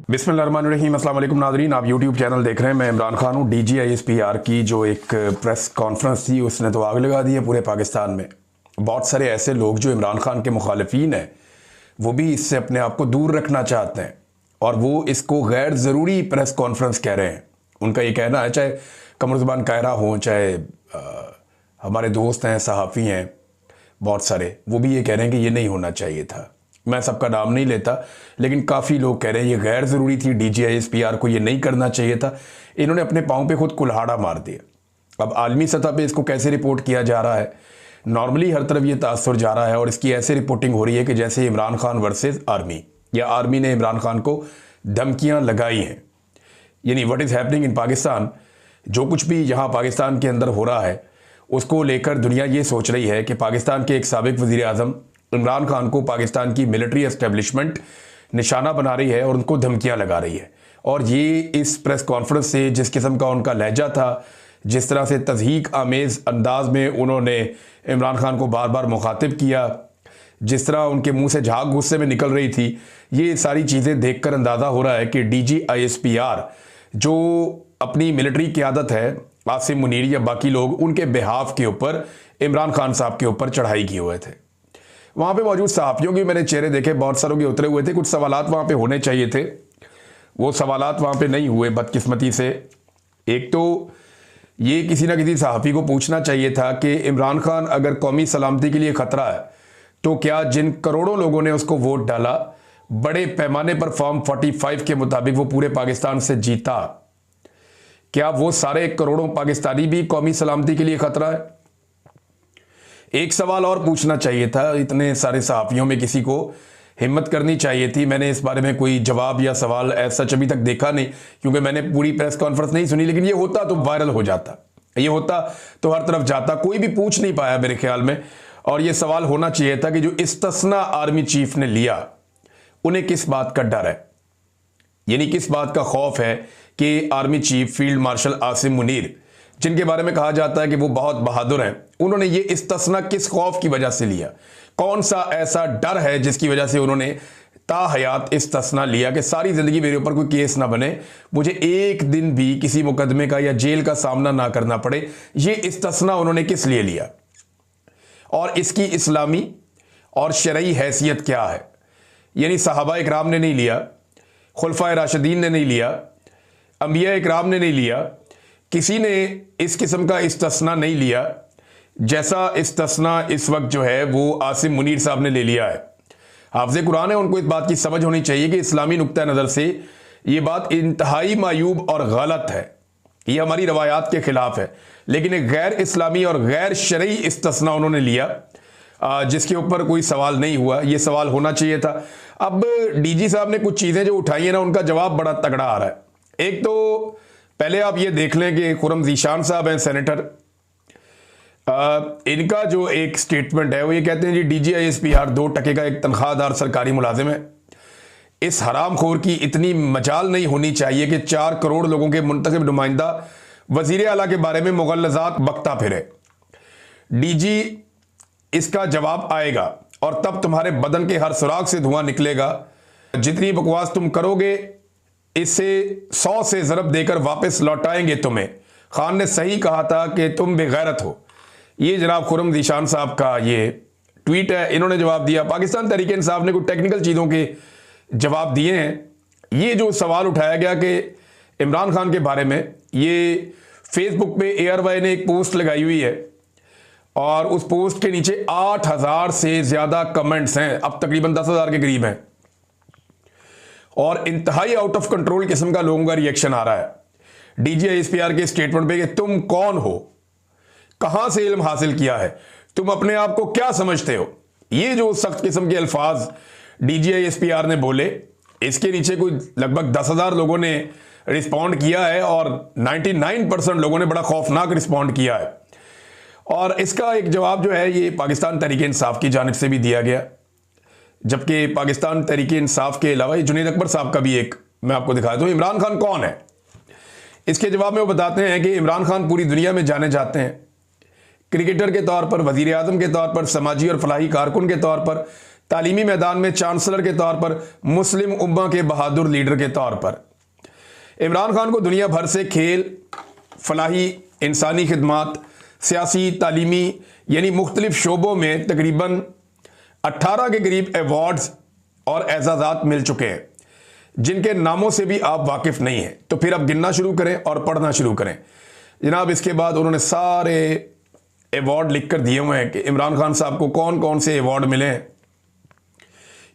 बिस्मिल्लाहिर्रहमानिर्रहीम। अस्सलाम वालेकुम नाज़रीन, आप यूट्यूब चैनल देख रहे हैं। मैं इमरान खान हूँ। DGISPR की जो एक प्रेस कॉन्फ्रेंस थी उसने तो आग लगा दी है पूरे पाकिस्तान में। बहुत सारे ऐसे लोग जो इमरान खान के मुखालिफिन हैं वो भी इससे अपने आप को दूर रखना चाहते हैं और वो इसको गैर ज़रूरी प्रेस कॉन्फ्रेंस कह रहे हैं। उनका ये कहना है, चाहे कमर ज़ुबान कायरा हो, चाहे हमारे दोस्त हैं, सहाफ़ी हैं बहुत सारे, वो भी ये कह रहे हैं कि ये नहीं होना चाहिए था। मैं सबका नाम नहीं लेता, लेकिन काफ़ी लोग कह रहे हैं ये गैर ज़रूरी थी, DGISPR को ये नहीं करना चाहिए था। इन्होंने अपने पाँव पे खुद कुल्हाड़ा मार दिया। अब आलमी सतह पे इसको कैसे रिपोर्ट किया जा रहा है? नॉर्मली हर तरफ ये तासुर जा रहा है और इसकी ऐसे रिपोर्टिंग हो रही है कि जैसे इमरान खान वर्सेस आर्मी, या आर्मी ने इमरान खान को धमकियाँ लगाई हैं। यानी what is happening in Pakistan, जो कुछ भी यहाँ पाकिस्तान के अंदर हो रहा है उसको लेकर दुनिया ये सोच रही है कि पाकिस्तान के एक साबिक वज़ीर आज़म इमरान खान को पाकिस्तान की मिलिट्री एस्टेब्लिशमेंट निशाना बना रही है और उनको धमकियां लगा रही है। और ये इस प्रेस कॉन्फ्रेंस से जिस किस्म का उनका लहजा था, जिस तरह से तज़हीक आमेज़ अंदाज में उन्होंने इमरान खान को बार बार मुखातिब किया, जिस तरह उनके मुंह से झाग गुस्से में निकल रही थी, ये सारी चीज़ें देखकर अंदाज़ा हो रहा है कि DGISPR जो अपनी मिलिट्री क़यादत है, आसिम मुनीर या बाकी लोग, उनके बिहाफ के ऊपर इमरान खान साहब के ऊपर चढ़ाई किए हुए थे। वहाँ पे मौजूद सहाफ़ियों के मैंने चेहरे देखे, बहुत सारों के उतरे हुए थे। कुछ सवालात वहाँ पे होने चाहिए थे, वो सवालात वहाँ पे नहीं हुए बदकिस्मती से। एक तो ये किसी ना किसी सहाफ़ी को पूछना चाहिए था कि इमरान खान अगर कौमी सलामती के लिए ख़तरा है तो क्या जिन करोड़ों लोगों ने उसको वोट डाला, बड़े पैमाने पर फॉर्म 45 के मुताबिक वो पूरे पाकिस्तान से जीता, क्या वो सारे करोड़ों पाकिस्तानी भी कौमी सलामती के लिए ख़तरा है? एक सवाल और पूछना चाहिए था। इतने सारे सहाफ़ियों में किसी को हिम्मत करनी चाहिए थी। मैंने इस बारे में कोई जवाब या सवाल ऐसा सच अभी तक देखा नहीं, क्योंकि मैंने पूरी प्रेस कॉन्फ्रेंस नहीं सुनी। लेकिन ये होता तो वायरल हो जाता, ये होता तो हर तरफ जाता, कोई भी पूछ नहीं पाया मेरे ख्याल में। और ये सवाल होना चाहिए था कि जो इस्तिस्ना आर्मी चीफ ने लिया, उन्हें किस बात का डर है, यानी किस बात का खौफ है कि army chief field marshal Asim Munir, जिनके बारे में कहा जाता है कि वो बहुत बहादुर हैं, उन्होंने ये इस्तिस्ना किस खौफ की वजह से लिया? कौन सा ऐसा डर है जिसकी वजह से उन्होंने ताहयात इस्तिस्ना लिया कि सारी ज़िंदगी मेरे ऊपर कोई केस ना बने, मुझे एक दिन भी किसी मुकदमे का या जेल का सामना ना करना पड़े? ये इस्तिस्ना उन्होंने किस लिए लिया और इसकी इस्लामी और शरई हैसियत क्या है? यानी सहाबा इकराम ने नहीं लिया, खुलफाए राशिदीन ने नहीं लिया, अंबिया इकराम ने नहीं लिया, किसी ने इस किस्म का इस्तिस्ना नहीं लिया जैसा इस्तिस्ना इस वक्त जो है वो आसिम मुनीर साहब ने ले लिया है। हाफ़िज़ कुरान है, उनको इस बात की समझ होनी चाहिए कि इस्लामी नुक्ता नज़र से ये बात इंतहाई मायूब और गलत है, ये हमारी रवायात के ख़िलाफ़ है। लेकिन एक गैर इस्लामी और गैर शरई इस्तिस्ना उन्होंने लिया जिसके ऊपर कोई सवाल नहीं हुआ। ये सवाल होना चाहिए था। अब DG साहब ने कुछ चीज़ें जो उठाई हैं ना, उनका जवाब बड़ा तगड़ा आ रहा है। एक तो पहले आप ये देख लें कि खुर्रम ज़ीशान साहब हैं, सेनेटर, इनका जो एक स्टेटमेंट है वो ये कहते हैं जी DGISPR 2% का एक तनख्वाहदार सरकारी मुलाजिम है। इस हरामखोर की इतनी मजाल नहीं होनी चाहिए कि 4 करोड़ लोगों के मुंतखब नुमाइंदा वज़ीर आला के बारे में मुगल्लज़ात बकता फिरे। DG इसका जवाब आएगा और तब तुम्हारे बदन के हर सुराग से धुआं निकलेगा। जितनी बकवास तुम करोगे इससे 100 से ज़रब देकर वापस लौटाएंगे तुम्हें। खान ने सही कहा था कि तुम बेगैरत हो। ये जनाब खुर्रम ज़ीशान साहब का ये ट्वीट है, इन्होंने जवाब दिया। पाकिस्तान तहरीक इंसाफ ने कुछ टेक्निकल चीज़ों के जवाब दिए हैं। ये जो सवाल उठाया गया कि इमरान खान के बारे में, ये फेसबुक पे ARY ने एक पोस्ट लगाई हुई है और उस पोस्ट के नीचे 8000 से ज़्यादा कमेंट्स हैं, अब तकरीबन 10,000 के करीब हैं, और इंतहाई आउट ऑफ कंट्रोल किस्म का लोगों का रिएक्शन आ रहा है DGISPR के स्टेटमेंट पे कि तुम कौन हो, कहां से इल्म हासिल किया है, तुम अपने आप को क्या समझते हो। ये जो सख्त किस्म के अल्फाज DGISPR ने बोले, इसके नीचे कोई लगभग 10,000 लोगों ने रिस्पॉन्ड किया है और 99% लोगों ने बड़ा खौफनाक रिस्पॉन्ड किया है। और इसका एक जवाब जो है ये पाकिस्तान तहरीक इंसाफ की जानिब से भी दिया गया, जबकि पाकिस्तान तहरीक इंसाफ के अलावा जुनैद अकबर साहब का भी एक मैं आपको दिखा दूं। इमरान खान कौन है, इसके जवाब में वो बताते हैं कि इमरान खान पूरी दुनिया में जाने जाते हैं क्रिकेटर के तौर पर, वज़ीर आज़म के तौर पर, समाजी और फलाही कारकुन के तौर पर, तालीमी मैदान में चांसलर के तौर पर, मुस्लिम उम्मा के बहादुर लीडर के तौर पर। इमरान खान को दुनिया भर से खेल, फलाही, इंसानी खिदमात, सियासी, तालीमी यानी मुख्तलिफ शोबों में तकरीबन 18 के करीब अवार्ड्स और एजाज़ात मिल चुके हैं, जिनके नामों से भी आप वाकिफ नहीं हैं। तो फिर आप गिनना शुरू करें और पढ़ना शुरू करें जनाब। इसके बाद उन्होंने सारे अवार्ड लिख कर दिए हुए हैं कि इमरान खान साहब को कौन कौन से अवार्ड मिले हैं।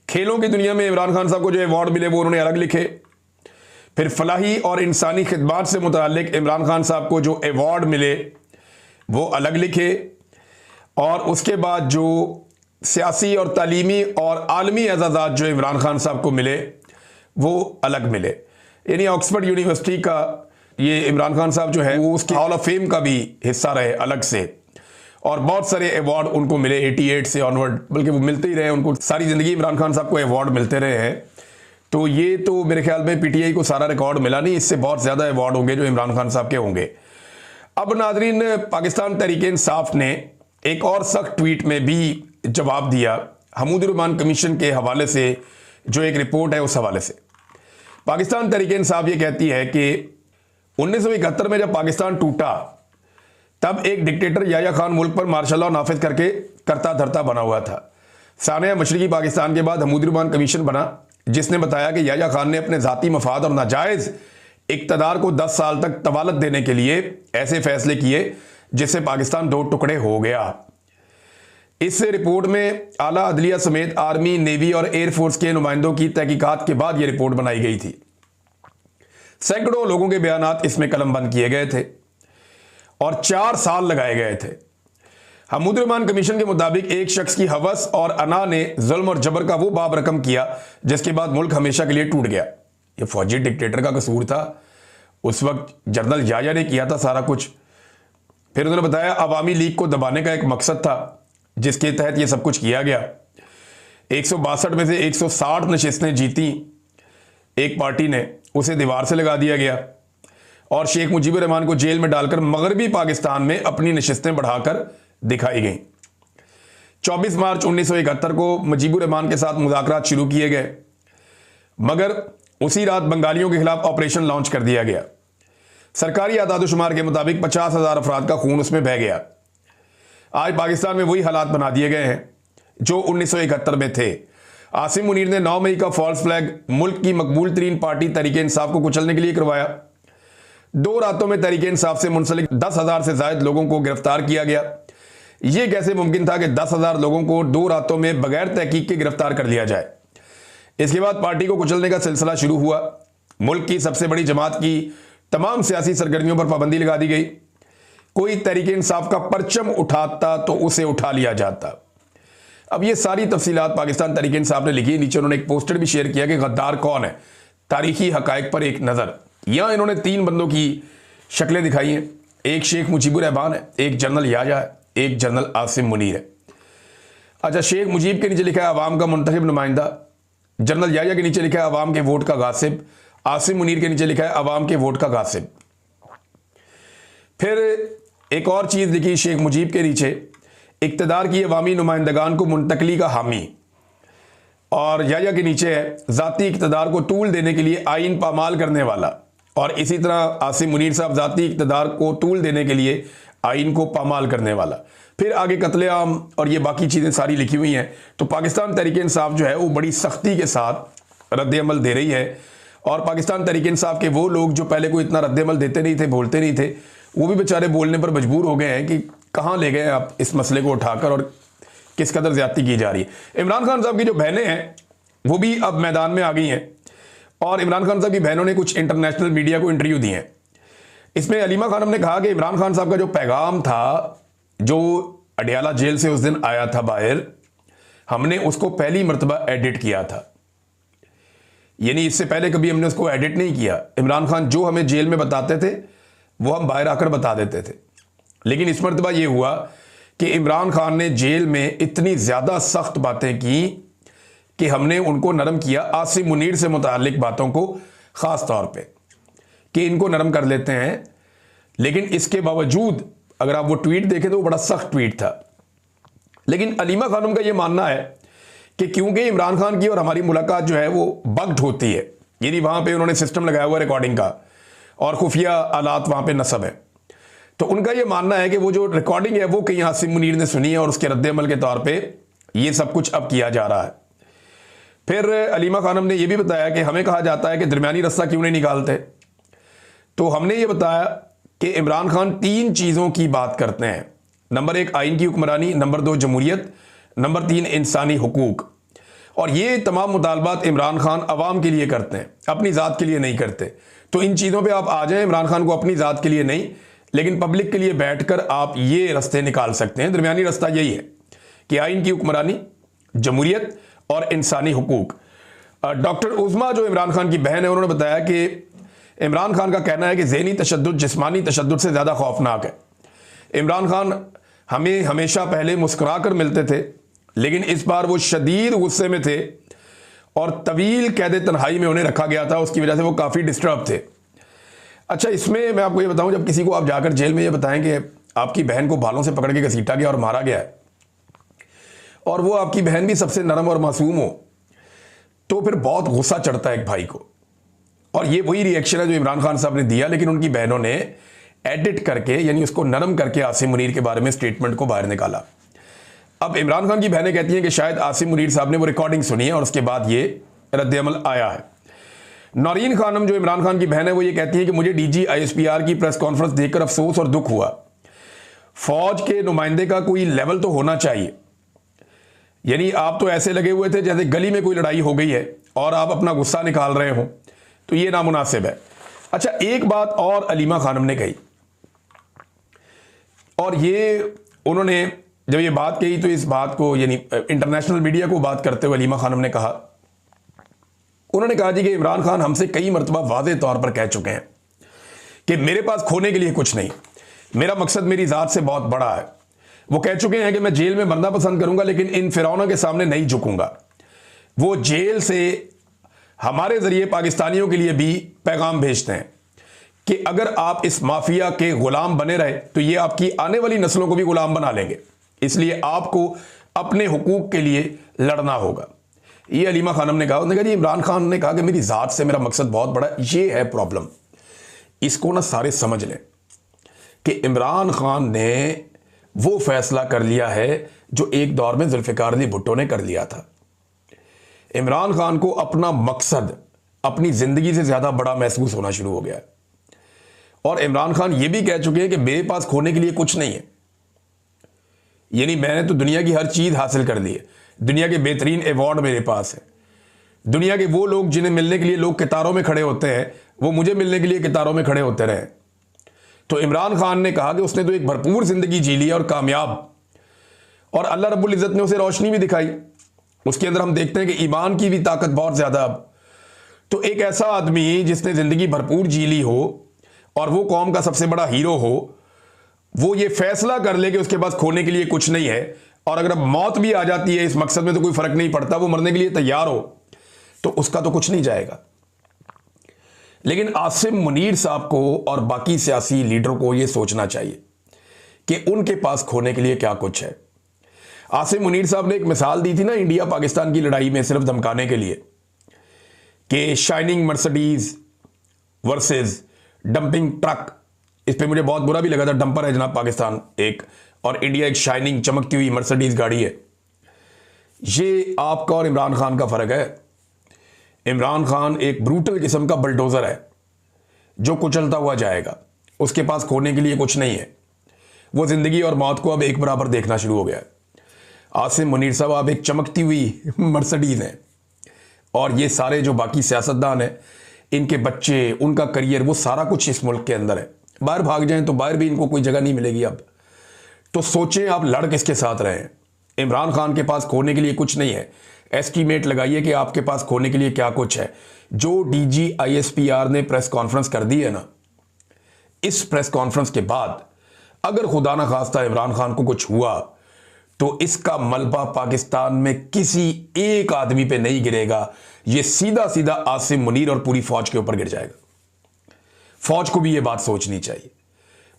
खेलों की दुनिया में इमरान खान साहब को जो अवार्ड मिले वो उन्होंने अलग लिखे। फिर फलाही और इंसानी खिदमात से मुतालिक इमरान खान साहब को जो अवार्ड मिले वो अलग लिखे। और उसके बाद जो सियासी और तालीमी और आलमी एजाज़ात जो इमरान खान साहब को मिले वो अलग मिले। यानी ऑक्सफोर्ड यूनिवर्सिटी का ये इमरान खान साहब जो है वो उसकी हॉल ऑफ फेम का भी हिस्सा रहे अलग से, और बहुत सारे अवार्ड उनको मिले 88 से ऑनवर्ड, बल्कि वो मिलते ही रहे उनको सारी ज़िंदगी। इमरान खान साहब को अवार्ड मिलते रहे हैं। तो ये तो मेरे ख्याल में पीटीआई को सारा रिकॉर्ड मिला नहीं, इससे बहुत ज़्यादा अवार्ड होंगे जो इमरान खान साहब के होंगे। अब नाजरीन, पाकिस्तान तहरीक इंसाफ ने एक और सख्त ट्वीट में भी जवाब दिया हमूदुर्रहमान कमीशन के हवाले से, जो एक रिपोर्ट है उस हवाले से। पाकिस्तान तहरीक इंसाफ ये कहती है कि 1971 में जब पाकिस्तान टूटा तब एक डिक्टेटर याह्या खान मुल्क पर मार्शल लॉ नाफिज करके करता धरता बना हुआ था। सानिया मशरकी पाकिस्तान के बाद हमूदुर्रहमान कमीशन बना, जिसने बताया कि याह्या खान ने अपने ज़ाती मफाद और नाजायज़ इक़्तिदार को 10 साल तक तवालत देने के लिए ऐसे फैसले किए जिससे पाकिस्तान 2 टुकड़े हो गया। इस रिपोर्ट में आला अदलिया समेत आर्मी, नेवी और एयरफोर्स के नुमाइंदों की तहकीकात के बाद यह रिपोर्ट बनाई गई थी। सैकड़ों लोगों के बयानात इसमें कलमबंद किए गए थे और 4 साल लगाए गए थे। हमूदुर्रहमान कमीशन के मुताबिक एक शख्स की हवस और अना ने जुल्म और जबर का वो बाब रकम किया जिसके बाद मुल्क हमेशा के लिए टूट गया। ये फौजी डिक्टेटर का कसूर था। उस वक्त जनरल याह्या ने किया था सारा कुछ। फिर उन्होंने बताया अवामी लीग को दबाने का एक मकसद था जिसके तहत ये सब कुछ किया गया। 162 में से 160 नशिस्तें जीती एक पार्टी ने, उसे दीवार से लगा दिया गया और शेख मुजीबुर रहमान को जेल में डालकर मगरबी पाकिस्तान में अपनी नशिस्तें बढ़ाकर दिखाई गई। 24 मार्च 1971 को मुजीबुर रहमान के साथ मुज़ाकरात शुरू किए गए, मगर उसी रात बंगालियों के खिलाफ ऑपरेशन लॉन्च कर दिया गया। सरकारी आदाद-ओ-शुमार के मुताबिक 50,000 अफराद का खून उसमें बह गया। आज पाकिस्तान में वही हालात बना दिए गए हैं जो 1971 में थे। आसिम मुनीर ने 9 मई का फॉल्स फ्लैग मुल्क की मकबूल तरीन पार्टी तहरीक इंसाफ को कुचलने के लिए करवाया। 2 रातों में तहरीक इंसाफ से मुंसलिक 10,000 से ज्यादा लोगों को गिरफ्तार किया गया। यह कैसे मुमकिन था कि 10,000 लोगों को 2 रातों में बगैर तहकीक के गिरफ्तार कर लिया जाए। इसके बाद पार्टी को कुचलने का सिलसिला शुरू हुआ। मुल्क की सबसे बड़ी जमात की तमाम सियासी सरगर्मियों पर पाबंदी लगा दी गई। कोई तहरीक इंसाफ का परचम उठाता तो उसे उठा लिया जाता। अब ये सारी तफसीलात पाकिस्तान तहरीक इंसाफ ने लिखी। नीचे उन्होंने एक पोस्टर भी शेयर किया कि गद्दार कौन है, तारीखी हकायक पर एक नज़र। यहाँ इन्होंने 3 बंदों की शक्लें दिखाई हैं। एक शेख मुजीबुर रहमान है, एक जनरल याह्या है, एक जनरल आसिम मुनीर है। अच्छा, शेख मुजीब के नीचे लिखा है अवाम का मुंतखब नुमाइंदा, जनरल याह्या के नीचे लिखा है अवाम के वोट का गासिब, आसिम मुनीर के नीचे लिखा है अवाम के वोट का गासिब। फिर एक और चीज़ लिखी शेख मुजीब के नीचे, इक्तदार की अवामी नुमाइंदगान को मुंतकली का हामी, और याह्या के नीचे है ज़ाती इक्तदार को तूल देने के लिए आइन पामाल करने वाला, और इसी तरह आसिम मुनीर साहब ज़ाती इक्तदार को तूल देने के लिए आइन को पामाल करने वाला। फिर आगे कत्लेआम और ये बाकी चीज़ें सारी लिखी हुई हैं। तो पाकिस्तान तहरीक इंसाफ जो है वो बड़ी सख्ती के साथ रद्द अमल दे रही है, और पाकिस्तान तहरीक इंसाफ के वो लोग जो पहले कोई इतना रद्द अमल देते नहीं थे, बोलते नहीं थे, वो भी बेचारे बोलने पर मजबूर हो गए हैं कि कहाँ ले गए आप इस मसले को उठाकर और किस कदर ज्यादती की जा रही है। इमरान खान साहब की जो बहनें हैं वो भी अब मैदान में आ गई हैं, और इमरान खान साहब की बहनों ने कुछ इंटरनेशनल मीडिया को इंटरव्यू दिए हैं। इसमें अलीमा खानम ने कहा कि इमरान खान साहब का जो पैगाम था जो अडियाला जेल से उस दिन आया था बाहर, हमने उसको पहली मरतबा एडिट किया था। यानी इससे पहले कभी हमने उसको एडिट नहीं किया। इमरान खान जो हमें जेल में बताते थे वो हम बाहर आकर बता देते थे, लेकिन इस मरतबा ये हुआ कि इमरान खान ने जेल में इतनी ज़्यादा सख्त बातें की कि हमने उनको नरम किया। आसिम मुनीर से मुतालिक बातों को ख़ास तौर पे कि इनको नरम कर लेते हैं, लेकिन इसके बावजूद अगर आप वो ट्वीट देखें तो वो बड़ा सख्त ट्वीट था। लेकिन अलीमा खानम का ये मानना है कि क्योंकि इमरान खान की और हमारी मुलाकात जो है वो बग्ड होती है, यानी वहां पे उन्होंने सिस्टम लगाया हुआ रिकॉर्डिंग का और खुफिया आलात वहां पे नस्ब है, तो उनका ये मानना है कि वो जो रिकॉर्डिंग है वो कहीं आसिम मुनीर ने सुनी है और उसके रद्द-ए-अमल के तौर पे ये सब कुछ अब किया जा रहा है। फिर अलीमा खानम ने यह भी बताया कि हमें कहा जाता है कि दरमियानी रास्ता क्यों नहीं निकालते, तो हमने ये बताया कि इमरान खान 3 चीज़ों की बात करते हैं। नंबर 1 आइन की हुक्मरानी, नंबर 2 जमहूरियत, नंबर 3 इंसानी हुकूक। और ये तमाम मुतालबात इमरान खान अवाम के लिए करते हैं, अपनी ज़ात के लिए नहीं करते। तो इन चीज़ों पे आप आ जाएं, इमरान खान को अपनी ज़ात के लिए नहीं लेकिन पब्लिक के लिए बैठकर आप ये रास्ते निकाल सकते हैं। दरमियानी रास्ता यही है कि आइन की हुक्मरानी, जमहूरियत और इंसानी हुकूक। डॉक्टर उज़मा जो इमरान खान की बहन है, उन्होंने बताया कि इमरान खान का कहना है कि ज़हनी तशद्दुद जिस्मानी तशद्दुद से ज़्यादा खौफनाक है। इमरान खान हमें हमेशा पहले मुस्कुरा कर मिलते थे, लेकिन इस बार वो शदीद गुस्से में थे और तवील कैद तन्हाई में उन्हें रखा गया था, उसकी वजह से वो काफ़ी डिस्टर्ब थे। अच्छा, इसमें मैं आपको ये बताऊं, जब किसी को आप जाकर जेल में ये बताएं कि आपकी बहन को बालों से पकड़ के घसीटा गया और मारा गया है और वो आपकी बहन भी सबसे नरम और मासूम हो, तो फिर बहुत गुस्सा चढ़ता है एक भाई को। और ये वही रिएक्शन है जो इमरान खान साहब ने दिया, लेकिन उनकी बहनों ने एडिट करके, यानी उसको नरम करके आसिम मुनीर के बारे में स्टेटमेंट को बाहर निकाला। अब इमरान खान की बहनें कहती हैं कि शायद आसिम मुनीर साहब ने वो रिकॉर्डिंग सुनी है और उसके बाद ये रद्द-ए-अमल आया है। नौरीन खानम जो इमरान खान की बहन है, वो ये कहती है कि मुझे DG ISPR की प्रेस कॉन्फ्रेंस देखकर अफसोस और दुख हुआ। फौज के नुमाइंदे का कोई लेवल तो होना चाहिए, यानी आप तो ऐसे लगे हुए थे जैसे गली में कोई लड़ाई हो गई है और आप अपना गुस्सा निकाल रहे हो, तो ये नामुनासिब है। अच्छा, एक बात और अलीमा खानम ने कही, और ये उन्होंने जब ये बात कही तो इस बात को, यानी इंटरनेशनल मीडिया को बात करते हुए अलीमा खानम ने कहा, उन्होंने कहा जी कि इमरान खान हमसे कई मरतबा वाज़े तौर पर कह चुके हैं कि मेरे पास खोने के लिए कुछ नहीं, मेरा मकसद मेरी ज़ात से बहुत बड़ा है। वो कह चुके हैं कि मैं जेल में मरना पसंद करूंगा लेकिन इन फिरौनों के सामने नहीं झुकूंगा। वो जेल से हमारे ज़रिए पाकिस्तानियों के लिए भी पैगाम भेजते हैं कि अगर आप इस माफिया के गुलाम बने रहे तो ये आपकी आने वाली नस्लों को भी गुलाम बना लेंगे, इसलिए आपको अपने हुकूक के लिए लड़ना होगा। ये अलीमा खानम ने कहा। उन्होंने कहा जी इमरान खान ने कहा कि मेरी ज़ात से मेरा मकसद बहुत बड़ा है। ये है प्रॉब्लम, इसको ना सारे समझ लें कि इमरान खान ने वो फैसला कर लिया है जो एक दौर में जुल्फ़िकार अली भुट्टो ने कर लिया था। इमरान खान को अपना मकसद अपनी ज़िंदगी से ज़्यादा बड़ा महसूस होना शुरू हो गया है और इमरान खान ये भी कह चुके हैं कि मेरे पास खोने के लिए कुछ नहीं है, यानी मैंने तो दुनिया की हर चीज़ हासिल कर ली है, दुनिया के बेहतरीन अवार्ड मेरे पास है, दुनिया के वो लोग जिन्हें मिलने के लिए लोग कतारों में खड़े होते हैं वो मुझे मिलने के लिए कतारों में खड़े होते रहे। तो इमरान खान ने कहा कि उसने तो एक भरपूर ज़िंदगी जी ली और कामयाब, और अल्लाह रब्बुल इज़्ज़त ने उसे रोशनी भी दिखाई। उसके अंदर हम देखते हैं कि ईमान की भी ताकत बहुत ज़्यादा। अब तो एक ऐसा आदमी जिसने ज़िंदगी भरपूर जी ली हो और वो कौम का सबसे बड़ा हीरो हो, वो ये फैसला कर ले कि उसके पास खोने के लिए कुछ नहीं है, और अगर अब मौत भी आ जाती है इस मकसद में तो कोई फ़र्क नहीं पड़ता, वो मरने के लिए तैयार हो, तो उसका तो कुछ नहीं जाएगा। लेकिन आसिम मुनीर साहब को और बाकी सियासी लीडरों को यह सोचना चाहिए कि उनके पास खोने के लिए क्या कुछ है। आसिम मुनीर साहब ने एक मिसाल दी थी ना इंडिया पाकिस्तान की लड़ाई में, सिर्फ धमकाने के लिए, कि shining Mercedes versus dumping truck. इस पे मुझे बहुत बुरा भी लगा था। डंपर है जनाब पाकिस्तान एक, और इंडिया एक शाइनिंग चमकती हुई मर्सिडीज गाड़ी है। ये आपका और इमरान खान का फ़र्क है। इमरान खान एक ब्रूटल किस्म का बल्डोज़र है जो कुचलता हुआ जाएगा, उसके पास खोने के लिए कुछ नहीं है। वो ज़िंदगी और मौत को अब एक बराबर देखना शुरू हो गया है। आसिम मुनीर साहब आप एक चमकती हुई मर्सिडीज़ हैं, और ये सारे जो बाकी सियासतदान हैं, इनके बच्चे, उनका करियर, वो सारा कुछ इस मुल्क के अंदर है। बाहर भाग जाएं तो बाहर भी इनको कोई जगह नहीं मिलेगी। अब तो सोचें आप लड़ किसके साथ रहे हैं। इमरान खान के पास खोने के लिए कुछ नहीं है। एस्टीमेट लगाइए कि आपके पास खोने के लिए क्या कुछ है। जो DG ISPR ने प्रेस कॉन्फ्रेंस कर दी है ना, इस प्रेस कॉन्फ्रेंस के बाद अगर खुदा ना खास्ता इमरान खान को कुछ हुआ तो इसका मलबा पाकिस्तान में किसी एक आदमी पे नहीं गिरेगा, ये सीधा सीधा आसिम मुनीर और पूरी फौज के ऊपर गिर जाएगा। फौज को भी ये बात सोचनी चाहिए,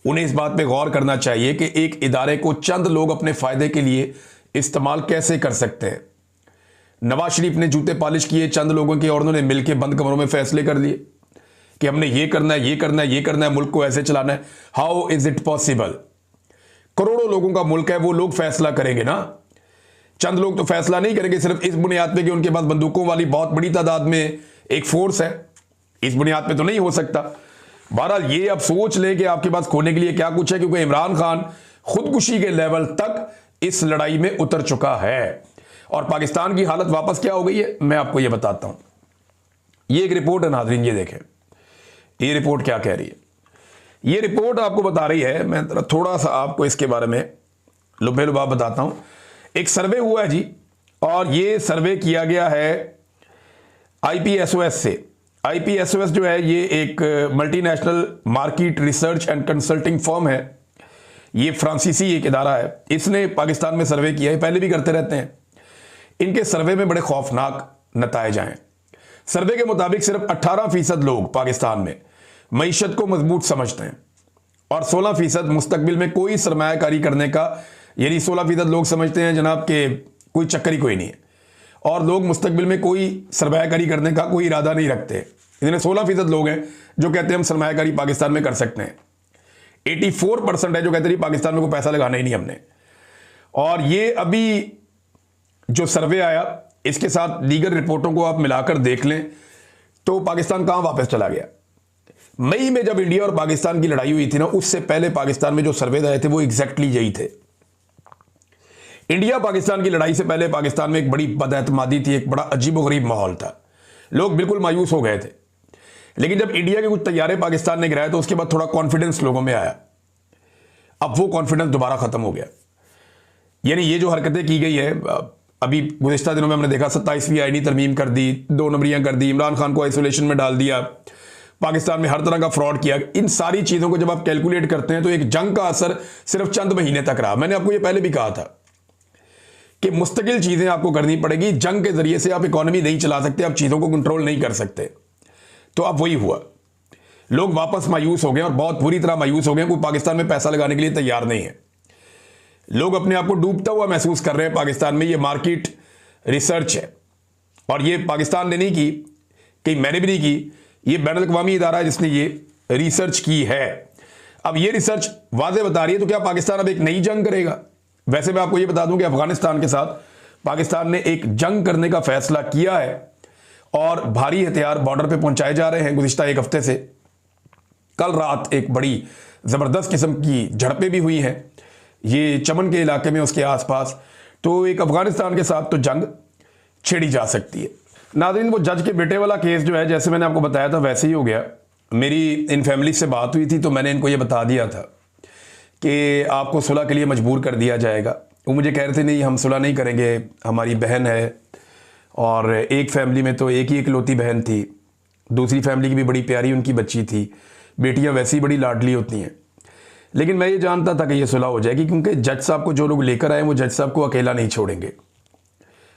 उन्हें इस बात पे गौर करना चाहिए कि एक इदारे को चंद लोग अपने फायदे के लिए इस्तेमाल कैसे कर सकते हैं। नवाज शरीफ ने जूते पॉलिश किए चंद लोगों के और उन्होंने मिलकर बंद कमरों में फैसले कर लिए कि हमने ये करना है, ये करना है, ये करना है, मुल्क को ऐसे चलाना है। How is it possible? करोड़ों लोगों का मुल्क है, वो लोग फैसला करेंगे ना। चंद लोग तो फैसला नहीं करेंगे सिर्फ इस बुनियाद पे कि उनके पास बंदूकों वाली बहुत बड़ी तादाद में एक फोर्स है। इस बुनियाद पे तो नहीं हो सकता। बहरहाल ये अब सोच ले कि आपके पास खोने के लिए क्या कुछ है, क्योंकि इमरान खान खुदकुशी के लेवल तक इस लड़ाई में उतर चुका है और पाकिस्तान की हालत वापस क्या हो गई है मैं आपको ये बताता हूं। ये एक रिपोर्ट है नाज़रीन, ये देखें ये रिपोर्ट क्या कह रही है। ये रिपोर्ट आपको बता रही है, मैं थोड़ा सा आपको इसके बारे में लुभे लुभाव बताता हूं। एक सर्वे हुआ है जी, और ये सर्वे किया गया है आईपीएसओएस से। आईपीएसओएस जो है ये एक multinational market research and consulting firm है। ये फ्रांसीसी एक इदारा है, इसने पाकिस्तान में सर्वे किया है, पहले भी करते रहते हैं। इनके सर्वे में बड़े खौफनाक नताइज आए। सर्वे के मुताबिक सिर्फ 18% लोग पाकिस्तान में मईशत को मजबूत समझते हैं और 16% मुस्तकबिल में कोई सरमायाकारी करने का, यानी 16% लोग समझते हैं जनाब के कोई चक्कर ही कोई नहीं है और लोग मुस्तकबिल में कोई सरमायाकारी करने का कोई इरादा नहीं रखते। इतने 16% लोग हैं जो कहते हैं हम सरमायाकारी पाकिस्तान में कर सकते हैं। 84% है जो कहते हैं पाकिस्तान में कोई पैसा लगाना ही नहीं हमने। और ये अभी जो सर्वे आया इसके साथ दीगर रिपोर्टों को आप मिलाकर देख लें तो पाकिस्तान कहां वापस चला गया। मई में जब इंडिया और पाकिस्तान की लड़ाई हुई थी ना, उससे पहले पाकिस्तान में जो सर्वे आए थे वो एग्जैक्टली यही थे। इंडिया पाकिस्तान की लड़ाई से पहले पाकिस्तान में एक बड़ी बदएतमादी थी, एक बड़ा अजीबोगरीब माहौल था, लोग बिल्कुल मायूस हो गए थे। लेकिन जब इंडिया के कुछ तैयारे पाकिस्तान ने गिराए तो उसके बाद थोड़ा कॉन्फिडेंस लोगों में आया। अब वो कॉन्फिडेंस दोबारा खत्म हो गया। यानी ये जो हरकतें की गई है, अभी गुज़िश्ता दिनों में हमने देखा 27वीं आईनी तरमीम कर दी, 2 नंबरियां कर दी, इमरान खान को आइसोलेशन में डाल दिया, पाकिस्तान में हर तरह का फ्रॉड किया। इन सारी चीज़ों को जब आप कैलकुलेट करते हैं तो एक जंग का असर सिर्फ चंद महीने तक रहा। मैंने आपको ये पहले भी कहा था कि मुस्तकिल चीज़ें आपको करनी पड़ेगी। जंग के जरिए से आप इकोनॉमी नहीं चला सकते, आप चीज़ों को कंट्रोल नहीं कर सकते। तो अब वही हुआ, लोग वापस मायूस हो गए और बहुत बुरी तरह मायूस हो गए। कोई पाकिस्तान में पैसा लगाने के लिए तैयार नहीं है। लोग अपने आप को डूबता हुआ महसूस कर रहे हैं पाकिस्तान में। ये मार्केट रिसर्च है और ये पाकिस्तान ने नहीं की, कहीं मैंने भी नहीं की, ये बैनुल-अक़वामी इदारा है जिसने ये रिसर्च की है। अब ये रिसर्च वाज़े बता रही है तो क्या पाकिस्तान अब एक नई जंग करेगा? वैसे मैं आपको ये बता दूं कि अफगानिस्तान के साथ पाकिस्तान ने एक जंग करने का फैसला किया है और भारी हथियार बॉर्डर पे पहुंचाए जा रहे हैं गुज़िश्ता एक हफ्ते से। कल रात एक बड़ी ज़बरदस्त किस्म की झड़पें भी हुई हैं ये चमन के इलाके में, उसके आसपास। तो एक अफगानिस्तान के साथ तो जंग छेड़ी जा सकती है। नाज़रीन, वो जज के बेटे वाला केस जो है, जैसे मैंने आपको बताया था वैसे ही हो गया। मेरी इन फैमिली से बात हुई थी तो मैंने इनको ये बता दिया था कि आपको सुलह के लिए मजबूर कर दिया जाएगा। वो मुझे कह रहे थे नहीं हम सुलह नहीं करेंगे, हमारी बहन है और एक फैमिली में तो एक ही इकलौती बहन थी, दूसरी फैमिली की भी बड़ी प्यारी उनकी बच्ची थी, बेटियां वैसी बड़ी लाडली होती हैं। लेकिन मैं ये जानता था कि ये सुलह हो जाएगी क्योंकि जज साहब को जो लोग लेकर आए वो जज साहब को अकेला नहीं छोड़ेंगे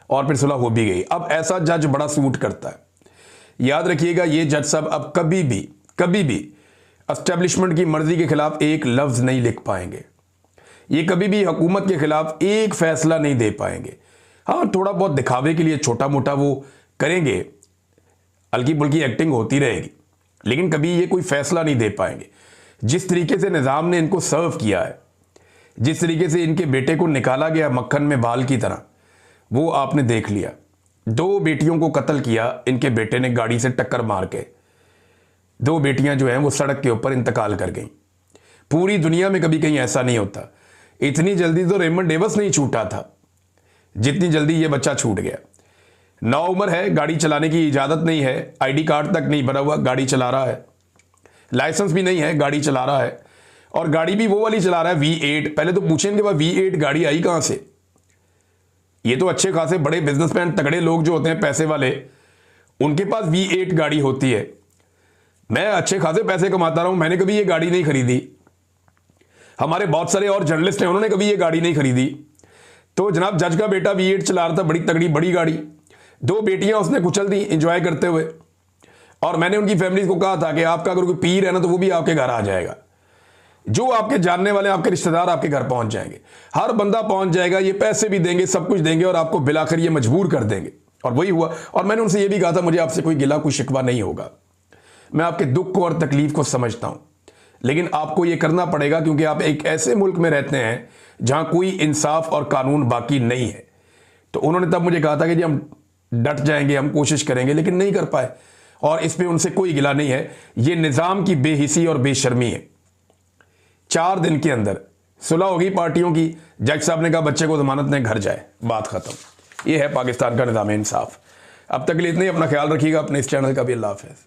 और फिर सुलह हो भी गई। अब ऐसा जज बड़ा सूट करता है। याद रखिएगा ये जज साहब अब कभी भी एस्टेब्लिशमेंट की मर्जी के खिलाफ एक लफ्ज़ नहीं लिख पाएंगे। ये कभी भी हुकूमत के खिलाफ एक फैसला नहीं दे पाएंगे। हाँ, थोड़ा बहुत दिखावे के लिए छोटा मोटा वो करेंगे, हल्की फुल्की एक्टिंग होती रहेगी, लेकिन कभी ये कोई फैसला नहीं दे पाएंगे। जिस तरीके से निज़ाम ने इनको सर्व किया है, जिस तरीके से इनके बेटे को निकाला गया मक्खन में बाल की तरह, वो आपने देख लिया। 2 बेटियों को कत्ल किया इनके बेटे ने गाड़ी से टक्कर मार के। 2 बेटियां जो हैं वो सड़क के ऊपर इंतकाल कर गईं। पूरी दुनिया में कभी कहीं ऐसा नहीं होता। इतनी जल्दी तो रेमंड डेविस नहीं छूटा था जितनी जल्दी ये बच्चा छूट गया। नाउम्र है, गाड़ी चलाने की इजाज़त नहीं है, आईडी कार्ड तक नहीं बना हुआ, गाड़ी चला रहा है, लाइसेंस भी नहीं है, गाड़ी चला रहा है और गाड़ी भी वो वाली चला रहा है V8। पहले तो पूछें इनके पास V8 गाड़ी आई कहाँ से? ये तो अच्छे खासे बड़े बिजनेसमैन तगड़े लोग जो होते हैं पैसे वाले, उनके पास V8 गाड़ी होती है। मैं अच्छे खासे पैसे कमाता रहा हूं, मैंने कभी ये गाड़ी नहीं खरीदी। हमारे बहुत सारे और जर्नलिस्ट हैं, उन्होंने कभी ये गाड़ी नहीं खरीदी। तो जनाब जज का बेटा V8 चला रहा था, बड़ी तगड़ी बड़ी गाड़ी, 2 बेटियां उसने कुचल दी एंजॉय करते हुए। और मैंने उनकी फैमिली को कहा था कि आपका अगर कोई पीर है ना तो वो भी आपके घर आ जाएगा, जो आपके जानने वाले आपके रिश्तेदार आपके घर पहुंच जाएंगे, हर बंदा पहुंच जाएगा, ये पैसे भी देंगे, सब कुछ देंगे और आपको बिलाखिर ये मजबूर कर देंगे और वही हुआ। और मैंने उनसे ये भी कहा था मुझे आपसे कोई गिला कोई शिकवा नहीं होगा, मैं आपके दुख को और तकलीफ को समझता हूं, लेकिन आपको ये करना पड़ेगा क्योंकि आप एक ऐसे मुल्क में रहते हैं जहां कोई इंसाफ और कानून बाकी नहीं है। तो उन्होंने तब मुझे कहा था कि जी हम डट जाएंगे, हम कोशिश करेंगे, लेकिन नहीं कर पाए। और इस पे उनसे कोई गिला नहीं है, ये निज़ाम की बेहिसी और बेशर्मी है। 4 दिन के अंदर सुलह होगी पार्टियों की, जज साहब ने कहा बच्चे को जमानत ने घर जाए, बात खत्म। ये है पाकिस्तान का निज़ाम इंसाफ। अब तक के लिए इतना ही, अपना ख्याल रखिएगा, अपने इस चैनल का भी। अल्लाह हाफ़िज़।